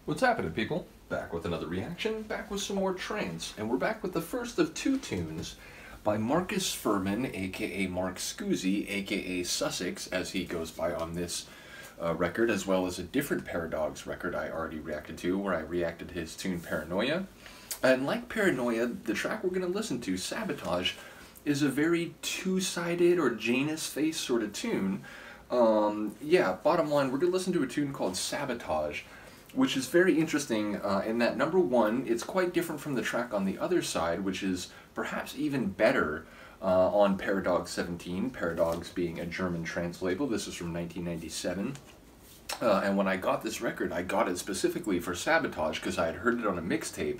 What's happening, people? Back with another reaction, back with some more Trance, and we're back with the first of two tunes by Markus Pfirmann, aka Marc Scoozy, aka Sussex, as he goes by on this record, as well as a different Paradox record I already reacted to, where I reacted to his tune Paranoia. And like Paranoia, the track we're going to listen to, Sabotage, is a very two-sided or Janus face sort of tune. Yeah, bottom line, we're going to listen to a tune called Sabotage, which is very interesting in that, number one, it's quite different from the track on the other side, which is perhaps even better on Paradox 17, Paradox being a German trance label. This is from 1997. And when I got this record, I got it specifically for Sabotage because I had heard it on a mixtape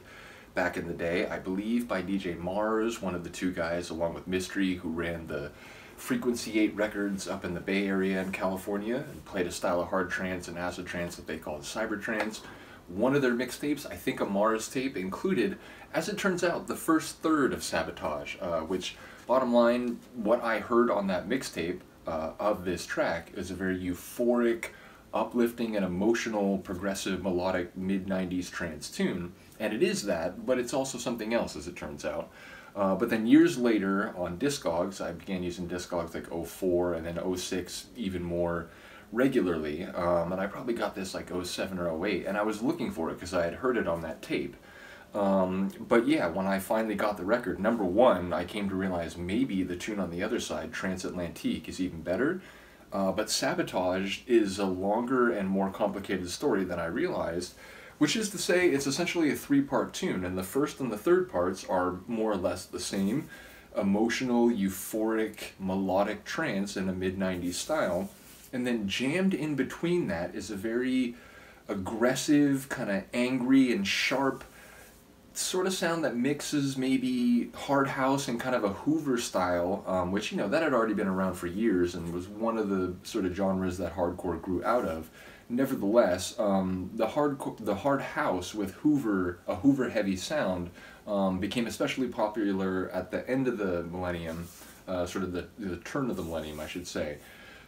back in the day, I believe by DJ Mars, one of the two guys, along with Mystery, who ran the Frequency 8 records up in the Bay Area in California and played a style of hard trance and acid trance that they called cyber trance. One of their mixtapes, I think a Mars tape, included, as it turns out, the first third of Sabotage, which, bottom line, what I heard on that mixtape of this track is a very euphoric, uplifting and emotional, progressive, melodic, mid-90s trance tune. And it is that, but it's also something else, as it turns out. But then years later, on Discogs, I began using Discogs like 04 and then 06 even more regularly. And I probably got this like 07 or 08, and I was looking for it because I had heard it on that tape. But yeah, when I finally got the record, number one, I came to realize maybe the tune on the other side, Transatlantique, is even better. But Sabotage is a longer and more complicated story than I realized. Which is to say, it's essentially a three-part tune, and the first and the third parts are more or less the same. Emotional, euphoric, melodic trance in a mid-90s style. And then jammed in between that is a very aggressive, kind of angry and sharp sort of sound that mixes maybe hard house and kind of a Hoover style, which, you know, that had already been around for years and was one of the sort of genres that hardcore grew out of. Nevertheless, the hard house with a Hoover heavy sound became especially popular at the end of the millennium, sort of the turn of the millennium, I should say.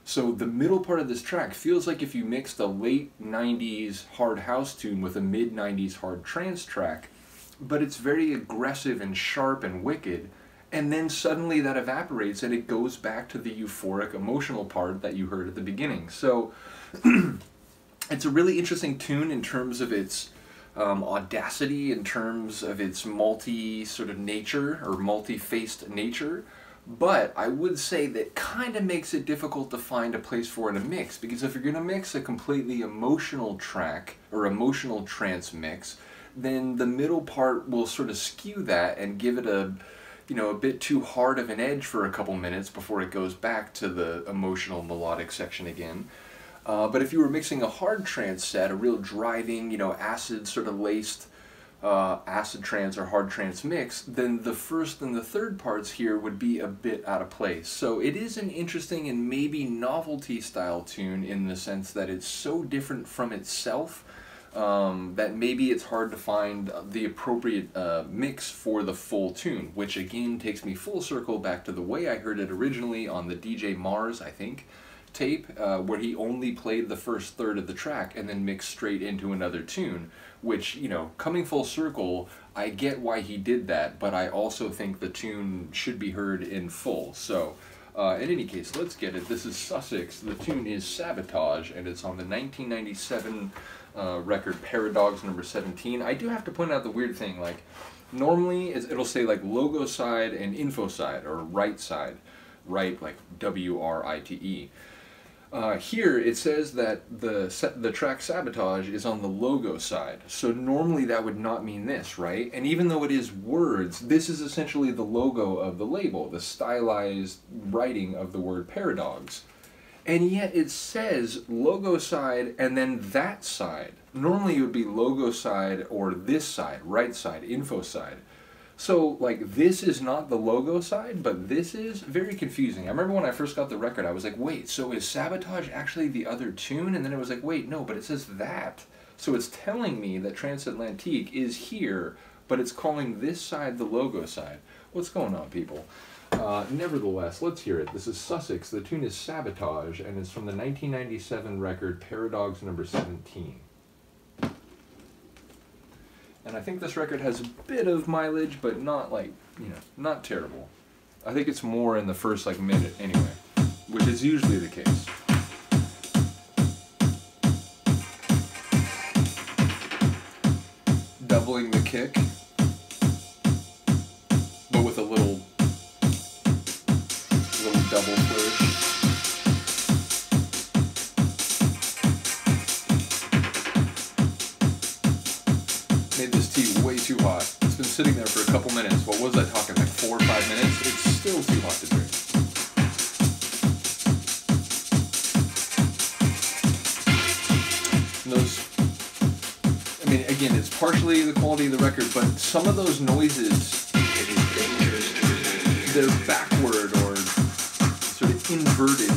So the middle part of this track feels like if you mixed a late 90s hard house tune with a mid 90s hard trance track, but it's very aggressive and sharp and wicked, and then suddenly that evaporates and it goes back to the euphoric emotional part that you heard at the beginning. So it's a really interesting tune in terms of its audacity, in terms of its multi-sort of nature, or multi-faced nature, but I would say that kind of makes it difficult to find a place for in a mix, because if you're going to mix a completely emotional track, or emotional trance mix, then the middle part will sort of skew that and give it a, you know, a bit too hard of an edge for a couple minutes before it goes back to the emotional melodic section again. But if you were mixing a hard trance set, a real driving, you know, acid sort of laced acid trance or hard trance mix, then the first and the third parts here would be a bit out of place. So it is an interesting and maybe novelty style tune in the sense that it's so different from itself that maybe it's hard to find the appropriate mix for the full tune, which again takes me full circle back to the way I heard it originally on the DJ Mars, I think, tape, where he only played the first third of the track and then mixed straight into another tune, which, you know, coming full circle, I get why he did that, but I also think the tune should be heard in full. So, in any case, let's get it. This is Sussex, the tune is Sabotage, and it's on the 1997 record Paradox number 17. I do have to point out the weird thing, like, normally it'll say like logo side and info side, or right side, right, like W-R-I-T-E. Here it says that the track Sabotage is on the logo side, so normally that would not mean this, right? And even though it is words, this is essentially the logo of the label, the stylized writing of the word Paradox. And yet it says logo side and then that side. Normally it would be logo side or this side, right side, info side. So, like, this is not the logo side, but this is very confusing. I remember when I first got the record, I was like, wait, so is Sabotage actually the other tune? And then it was like, wait, no, but it says that. So it's telling me that Transatlantique is here, but it's calling this side the logo side. What's going on, people? Nevertheless, let's hear it. This is Sussex. The tune is Sabotage, and it's from the 1997 record Paradox number 17. And I think this record has a bit of mileage, but not like, you know, not terrible. I think it's more in the first like minute anyway, which is usually the case. Doubling the kick, but with a little double flourish. Made this tea way too hot. It's been sitting there for a couple minutes. What was I talking, like 4 or 5 minutes? It's still too hot to drink. And those, I mean, again, it's partially the quality of the record, but some of those noises, they're backward or sort of inverted.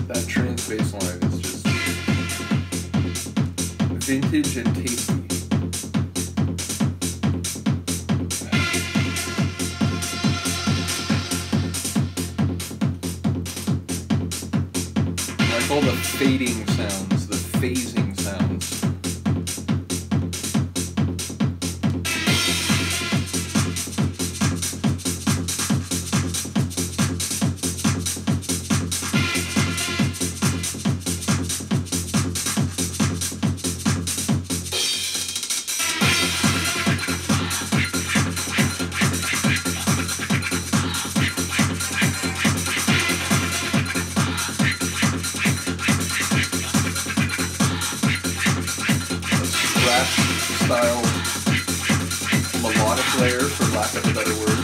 That trance bass line is just vintage and tasty. Like all the fading sounds, the phasing sounds. Style melodic layer, for lack of a better word.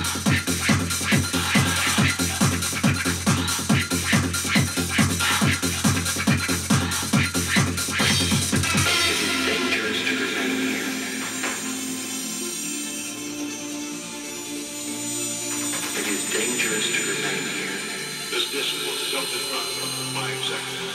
It is dangerous to remain here. This disc will self-destruct for 5 seconds.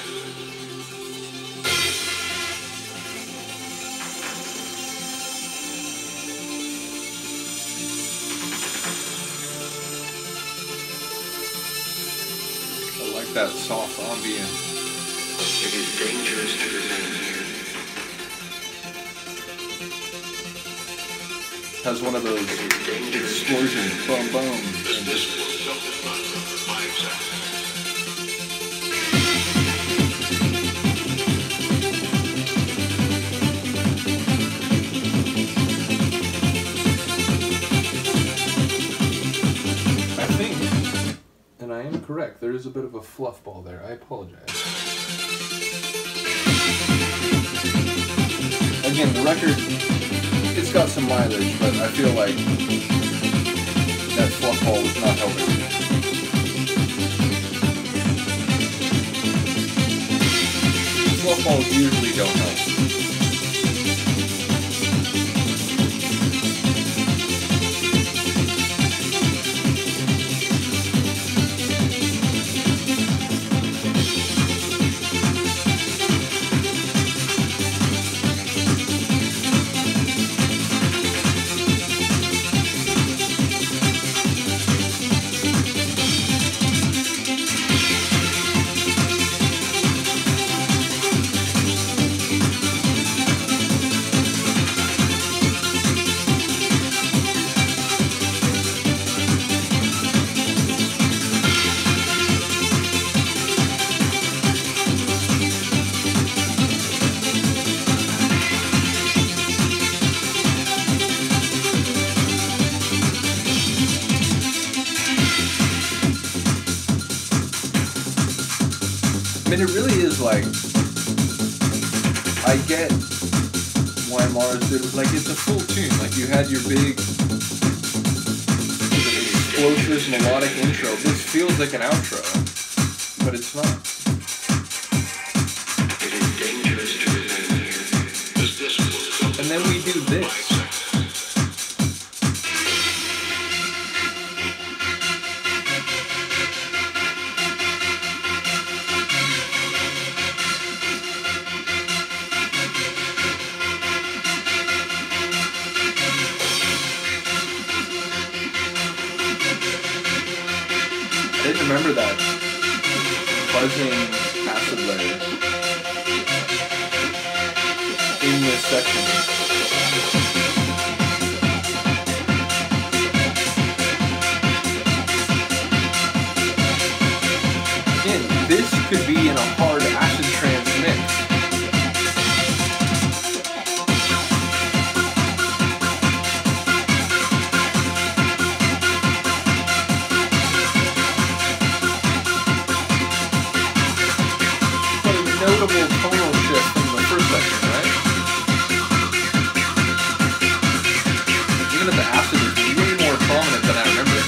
That soft ambient. It is dangerous to remain here. Has one of those explosion boom boom. This disc will self-destruct for 5 seconds. I think, and I am correct, there is a bit of a fluff ball there. I apologize. Again, the record, it's got some mileage, but I feel like that fluff ball was not helping. Fluff balls usually don't help. I mean, it really is like, I get why Mars did it. Like, it's a full tune. Like, you had your big explosive melodic intro. This feels like an outro, but it's not. And then we do this. remember that buzzing acid layer in this section. Again, this could be in a hard acid trance mix. Notable tonal shift from the first section, right? Even if the acid is way more prominent than I remember.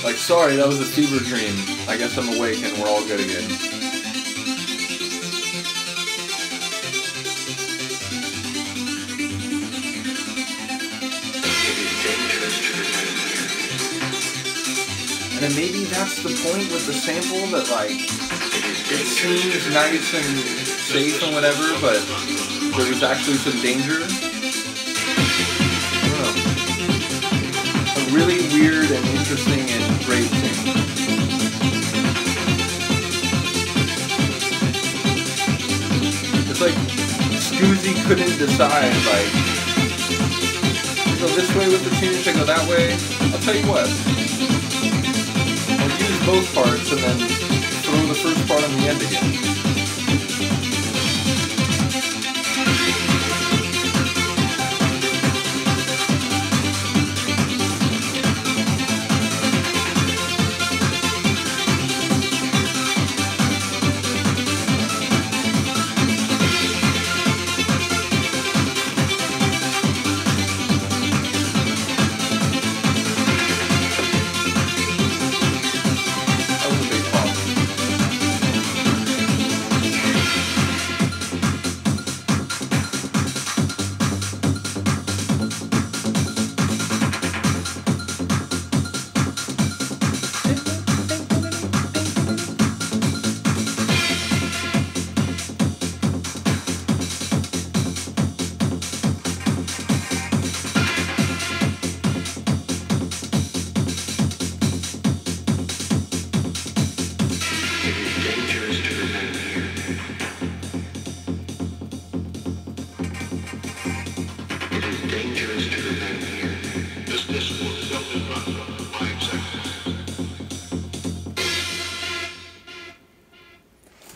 Like, sorry, that was a fever dream. I guess I'm awake and we're all good again. And maybe that's the point with the sample, that like, it seems nice and safe and whatever, but there was actually some danger. I don't know. A really weird and interesting and great thing. It's like Scoozy couldn't decide, like, go this way with the tune, should I go that way? I'll tell you what. Use both parts and then throw the first part on the end again.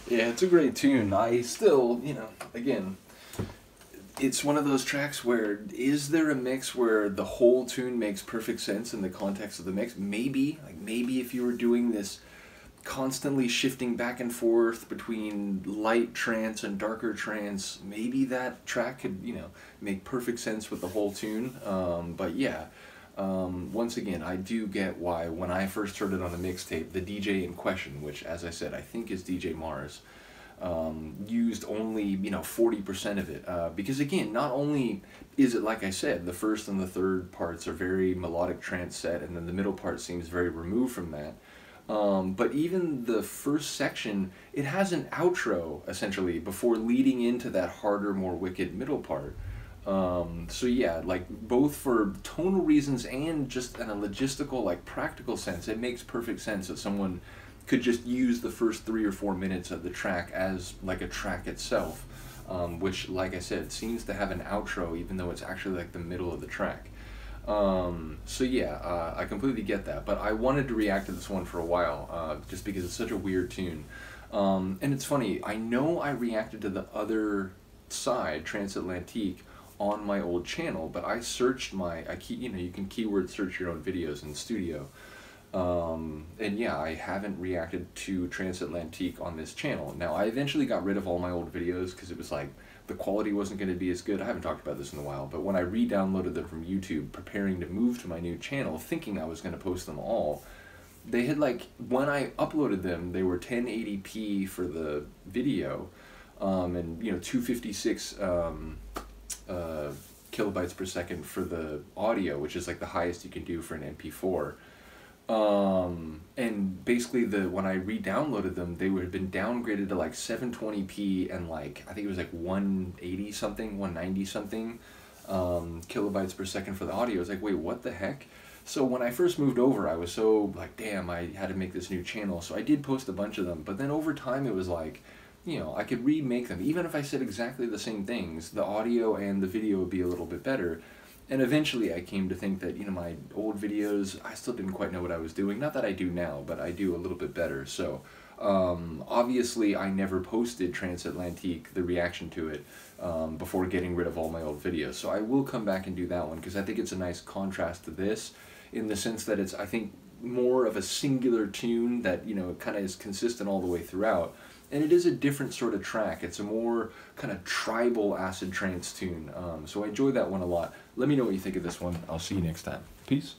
Yeah, it's a great tune. I still, you know, again, it's one of those tracks where, is there a mix where the whole tune makes perfect sense in the context of the mix? Maybe. Like, maybe if you were doing this constantly shifting back and forth between light trance and darker trance, maybe that track could, you know, make perfect sense with the whole tune. But yeah, once again, I do get why when I first heard it on the mixtape, the DJ in question, which, as I said, I think is DJ Mars, used only, you know, 40% of it, because again, not only is it, like I said, the first and the third parts are very melodic trance set, and then the middle part seems very removed from that, but even the first section, it has an outro essentially before leading into that harder, more wicked middle part. So yeah, like, both for tonal reasons and just in a logistical, like, practical sense, it makes perfect sense that someone could just use the first 3 or 4 minutes of the track as like a track itself, which, like I said, seems to have an outro even though it's actually like the middle of the track. So yeah, I completely get that, but I wanted to react to this one for a while, just because it's such a weird tune. And it's funny, I know I reacted to the other side, Transatlantique, on my old channel, but I searched you know, you can keyword search your own videos in the studio. And yeah, I haven't reacted to Transatlantique on this channel. Now, I eventually got rid of all my old videos because it was like, the quality wasn't going to be as good. I haven't talked about this in a while, but when I re-downloaded them from YouTube, preparing to move to my new channel, thinking I was going to post them all, they had, like, when I uploaded them, they were 1080p for the video, and, you know, 256 kilobytes per second for the audio, which is like the highest you can do for an MP4. And basically when I re-downloaded them, they had been downgraded to like 720p and like, I think it was like 180 something, 190 something kilobytes per second for the audio. I was like, wait, what the heck? So when I first moved over, I was so like, damn, I had to make this new channel. So I did post a bunch of them, but then over time it was like, you know, I could remake them. Even if I said exactly the same things, the audio and the video would be a little bit better. And eventually I came to think that, you know, my old videos, I still didn't quite know what I was doing. Not that I do now, but I do a little bit better. So obviously I never posted Transatlantique, the reaction to it, before getting rid of all my old videos. So I will come back and do that one, because I think it's a nice contrast to this, in the sense that it's, I think, more of a singular tune that, you know, kind of is consistent all the way throughout. And it is a different sort of track. It's a more kind of tribal acid trance tune. So I enjoy that one a lot. Let me know what you think of this one. I'll see you next time. Peace.